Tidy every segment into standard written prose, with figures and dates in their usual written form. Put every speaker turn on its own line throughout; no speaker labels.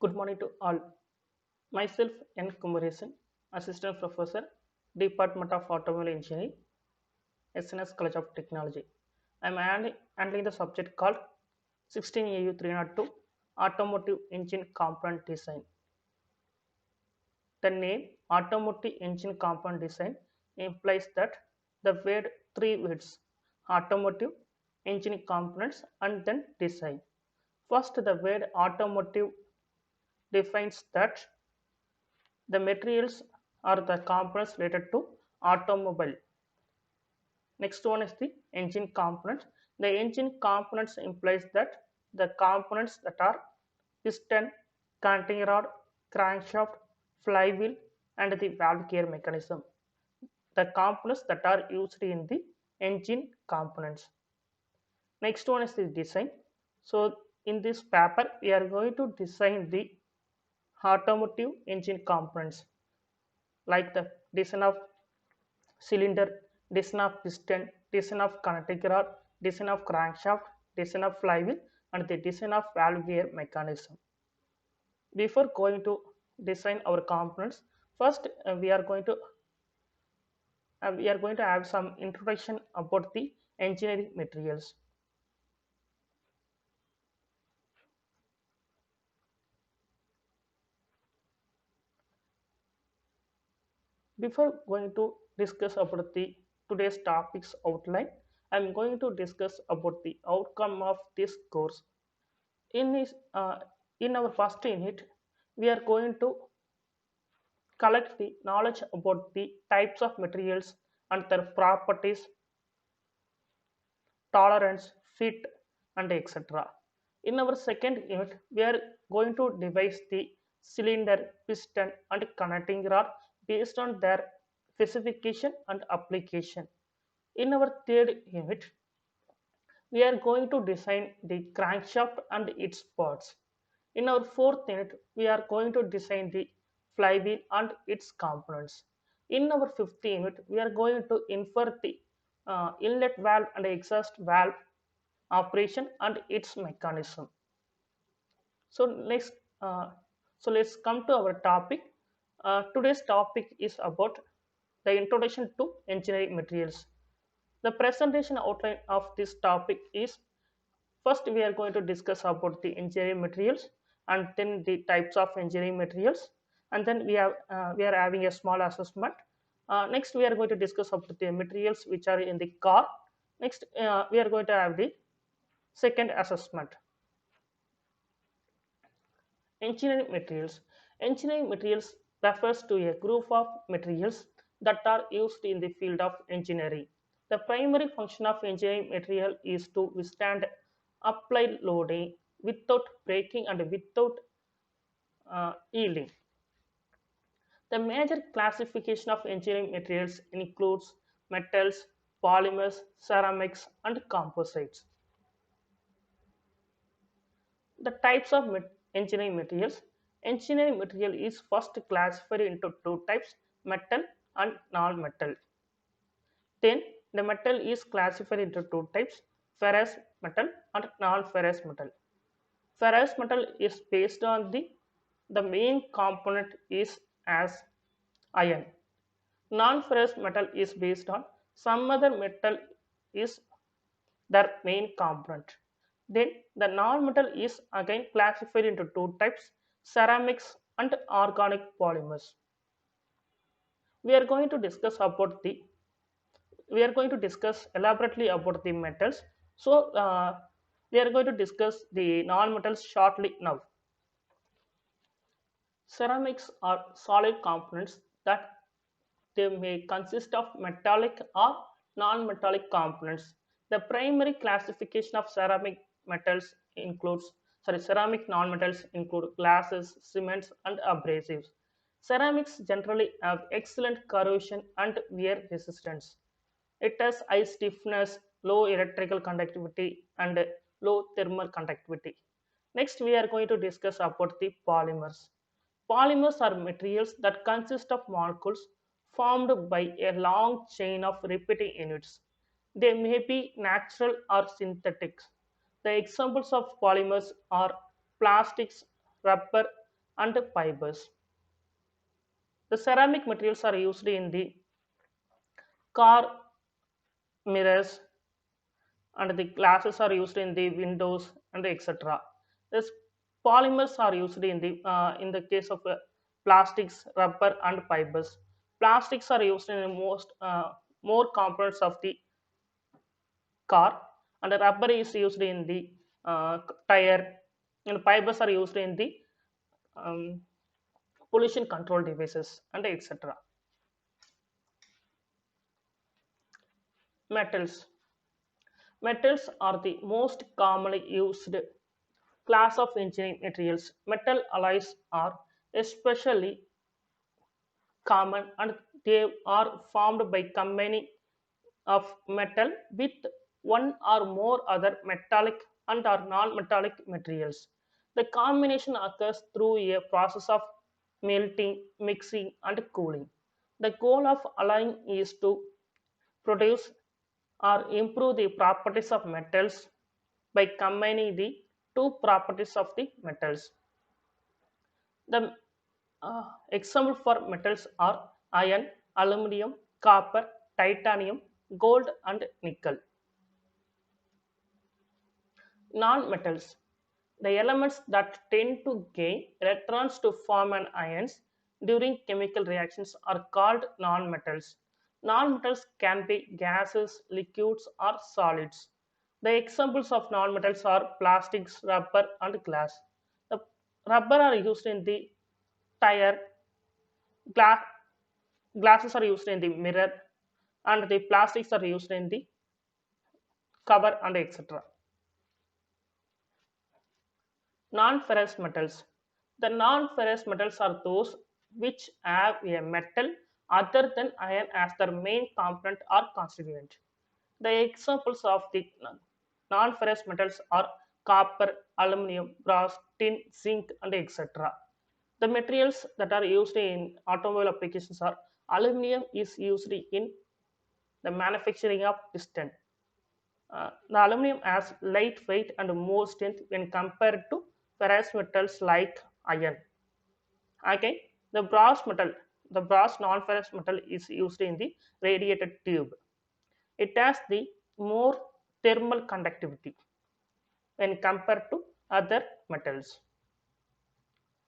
Good morning to all. Myself, N. Kumaresan, Assistant Professor, Department of Automobile Engineering, SNS College of Technology. I am handling the subject called 16AU 302 Automotive Engine Component Design. The name Automotive Engine Component Design implies that the word three words automotive, engine components, and then design. First, the word automotive defines that the materials are the components related to automobile. Next one is the engine components. The engine components implies that the components that are piston, connecting rod, crankshaft, flywheel, and the valve gear mechanism. The components that are used in the engine components. Next one is the design. So in this paper, we are going to design the automotive engine components like the design of cylinder, design of piston, design of connecting rod, design of crankshaft, design of flywheel, and the design of valve gear mechanism. Before going to design our components, first we are going to have some introduction about the engineering materials. Before going to discuss about the today's topics outline, I am going to discuss about the outcome of this course. In this, in our first unit, we are going to collect the knowledge about the types of materials and their properties, tolerance, fit, and etc. In our second unit, we are going to devise the cylinder, piston, and connecting rod based on their specification and application. In our third unit, we are going to design the crankshaft and its parts. In our fourth unit, we are going to design the flywheel and its components. In our fifth unit, we are going to infer the inlet valve and exhaust valve operation and its mechanism. So let's uh, let's come to our topic. Today's topic is about the introduction to engineering materials. The presentation outline of this topic is first we are going to discuss about the engineering materials and then the types of engineering materials, and then we are having a small assessment. Next we are going to discuss about the materials which are in the car. Next we are going to have the second assessment. Engineering materials. Engineering materials refers to a group of materials that are used in the field of engineering. The primary function of engineering material is to withstand applied loading without breaking and without yielding. The major classification of engineering materials includes metals, polymers, ceramics, and composites. The types of engineering materials. Engineering material is first classified into two types, metal and non-metal. Then the metal is classified into two types, ferrous metal and non-ferrous metal. Ferrous metal is based on the main component is as iron. Non-ferrous metal is based on some other metal is their main component. Then the non-metal is again classified into two types, ceramics and organic polymers. We are going to discuss about the we are going to discuss elaborately about the metals. So we are going to discuss the non-metals shortly now. Ceramics are solid components that they may consist of metallic or non-metallic components. The primary classification of ceramic non-metals include glasses, cements, and abrasives. Ceramics generally have excellent corrosion and wear resistance. It has high stiffness, low electrical conductivity, and low thermal conductivity. Next, we are going to discuss about the polymers. Polymers are materials that consist of molecules formed by a long chain of repeating units. They may be natural or synthetic. The examples of polymers are plastics, rubber, and fibers. The ceramic materials are used in the car mirrors, and the glasses are used in the windows and etc. This polymers are used in the case of plastics, rubber, and fibers. Plastics are used in the most more components of the car, and the rubber is used in the tire, and fibers are used in the um, pollution control devices and etc. Metals. Metals are the most commonly used class of engineering materials. Metal alloys are especially common, and they are formed by combining of metal with one or more other metallic and or non-metallic materials. The combination occurs through a process of melting, mixing, and cooling. The goal of alloying is to produce or improve the properties of metals by combining the two properties of the metals. The example for metals are iron, aluminum, copper, titanium, gold, and nickel. Non-metals. The elements that tend to gain electrons to form an ions during chemical reactions are called non-metals. Non-metals can be gases, liquids, or solids. The examples of non-metals are plastics, rubber, and glass. The rubber are used in the tire, glass, glasses are used in the mirror, and the plastics are used in the cover and etc. Non-ferrous metals. The non-ferrous metals are those which have a metal other than iron as their main component or constituent. The examples of the non-ferrous metals are copper, aluminum, brass, tin, zinc, and etc. The materials that are used in automobile applications are aluminum is used in the manufacturing of piston. The aluminum has light weight and more strength when compared to ferrous metals like iron. Okay, the brass non-ferrous metal is used in the radiated tube. It has the more thermal conductivity when compared to other metals.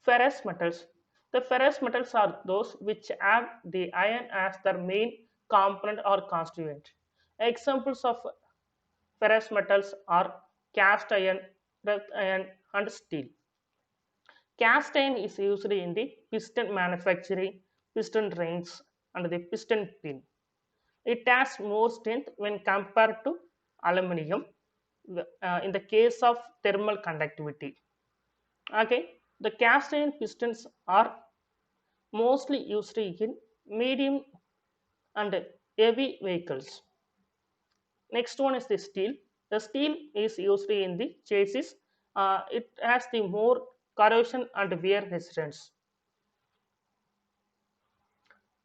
Ferrous metals. The ferrous metals are those which have the iron as their main component or constituent. Examples of ferrous metals are cast iron, wrought iron, and steel. Cast iron is used in the piston manufacturing, piston rings, and the piston pin. It has more strength when compared to aluminum in the case of thermal conductivity. Okay, the cast iron pistons are mostly used in medium and heavy vehicles. Next one is the steel. The steel is used in the chassis. It has the more corrosion and wear resistance.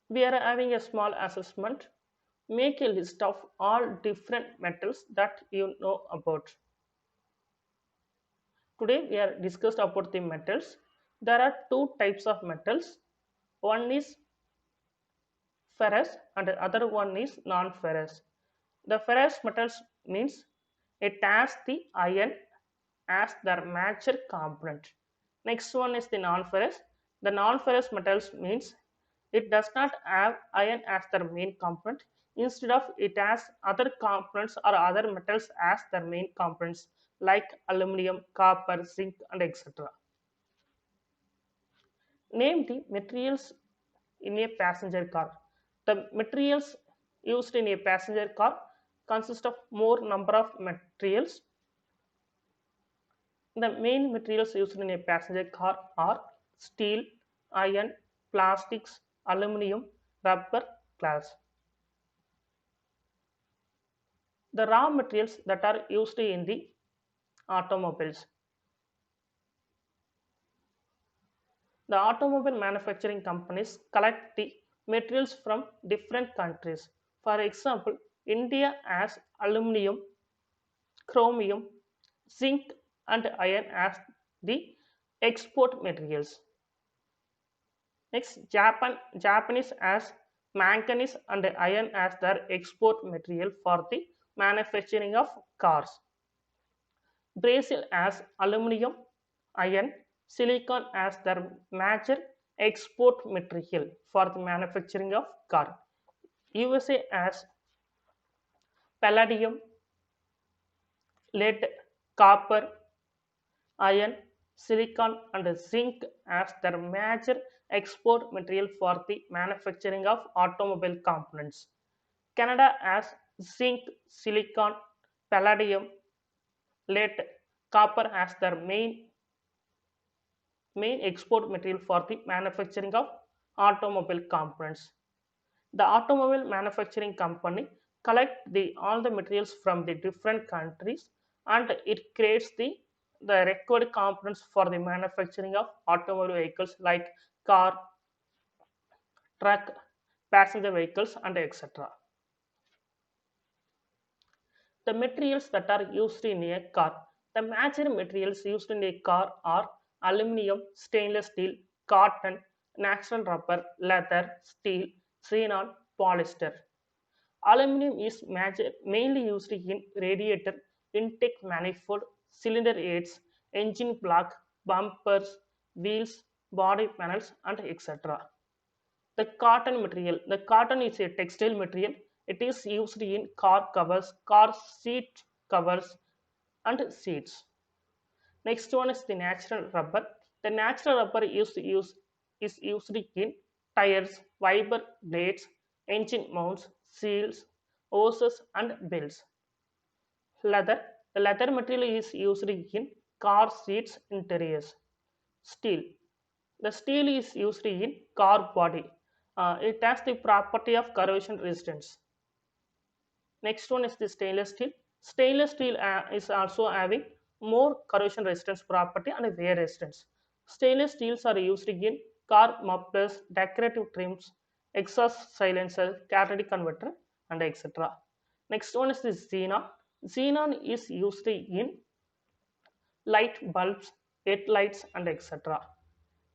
We are having a small assessment. Make a list of all different metals that you know about. Today we are discussed about the metals. There are two types of metals. One is ferrous and the other one is non-ferrous. The ferrous metals means it has the iron as their major component. Next one is the non-ferrous. The non-ferrous metals means it does not have iron as their main component. Instead of it has other components or other metals as their main components like aluminum, copper, zinc, and etc. Name the materials in a passenger car. The materials used in a passenger car consist of more number of materials. The main materials used in a passenger car are steel, iron, plastics, aluminum, rubber, glass. The raw materials that are used in the automobiles. The automobile manufacturing companies collect the materials from different countries. For example, India has aluminum, chromium, zinc, and iron as the export materials. Next, Japanese as manganese and iron as their export material for the manufacturing of cars. Brazil as aluminum, iron, silicon as their major export material for the manufacturing of car. USA as palladium, lead, copper, iron, silicon, and zinc as their major export material for the manufacturing of automobile components. Canada as zinc, silicon, palladium, lead, copper as their main export material for the manufacturing of automobile components. The automobile manufacturing company collect all the materials from the different countries, and it creates the required components for the manufacturing of automobile vehicles like car, truck, passenger vehicles, and etc. The materials that are used in a car. The major materials used in a car are aluminum, stainless steel, cotton, natural rubber, leather, steel, xenon, polyester. Aluminum is mainly used in radiator, intake manifold, cylinder heads, engine block, bumpers, wheels, body panels, and etc. The cotton material. The cotton is a textile material. It is used in car covers, car seat covers, and seats. Next one is the natural rubber. The natural rubber is used in tires, fiber blades, engine mounts, seals, hoses, and belts. Leather. The leather material is used in car seats interiors. Steel. The steel is used in car body. It has the property of corrosion resistance. Next one is the stainless steel. Stainless steel is also having more corrosion resistance property and wear resistance. Stainless steels are used in car mufflers, decorative trims, exhaust silencer, catalytic converter, and etc. Next one is the xenon. Xenon is used in light bulbs, headlights, and etc.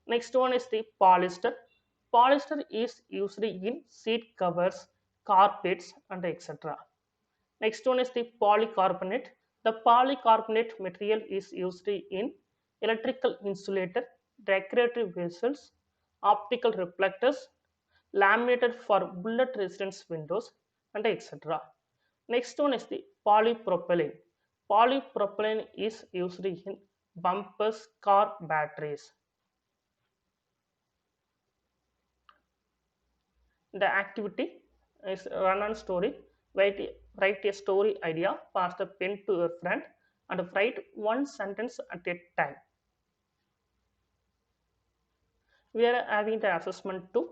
Next one is the polyester. Polyester is used in seat covers, carpets, and etc. Next one is the polycarbonate. The polycarbonate material is used in electrical insulator, decorative vessels, optical reflectors, laminated for bullet resistance windows, and etc. Next one is the polypropylene. Polypropylene is used in bumpers, car batteries. The activity is run on story. Write a story idea, pass the pen to your friend, and write one sentence at a time. We are having the assessment to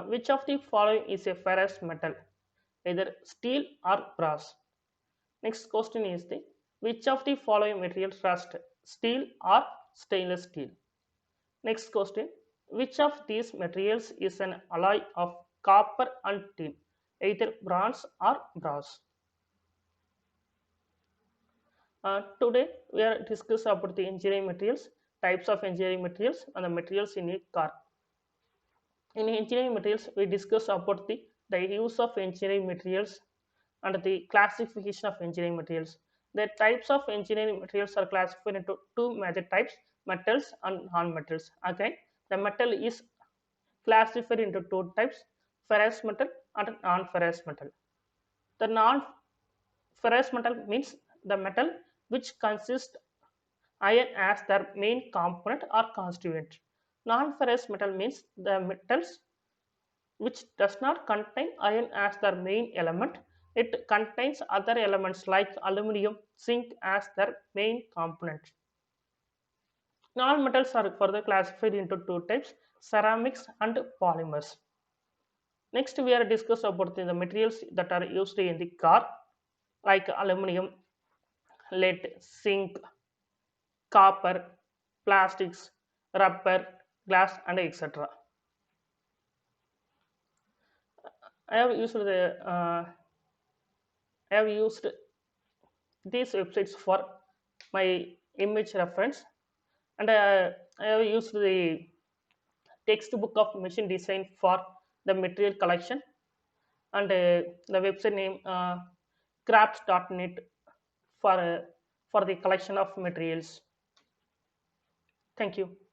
which of the following is a ferrous metal, either steel or brass. Next question is the which of the following materials rust, steel or stainless steel. Next question, which of these materials is an alloy of copper and tin, either bronze or brass? Today we are discussing about the engineering materials, types of engineering materials, and the materials in a car. In engineering materials, we discuss about the use of engineering materials and the classification of engineering materials. The types of engineering materials are classified into two major types: metals and non-metals. Again, the metal is classified into two types: ferrous metal and non-ferrous metal. The non-ferrous metal means the metal which consists iron as their main component or constituent. Non-ferrous metal means the metals which does not contain iron as their main element. It contains other elements like aluminum, zinc as their main component. Non-metals are further classified into two types: ceramics and polymers. Next, we are discuss about the materials that are used in the car, like aluminum, lead, zinc, copper, plastics, rubber, glass, and etc. I have used I have used these websites for my image reference, and I have used the textbook of machine design for the material collection, and the website name crafts.net for the collection of materials. Thank you.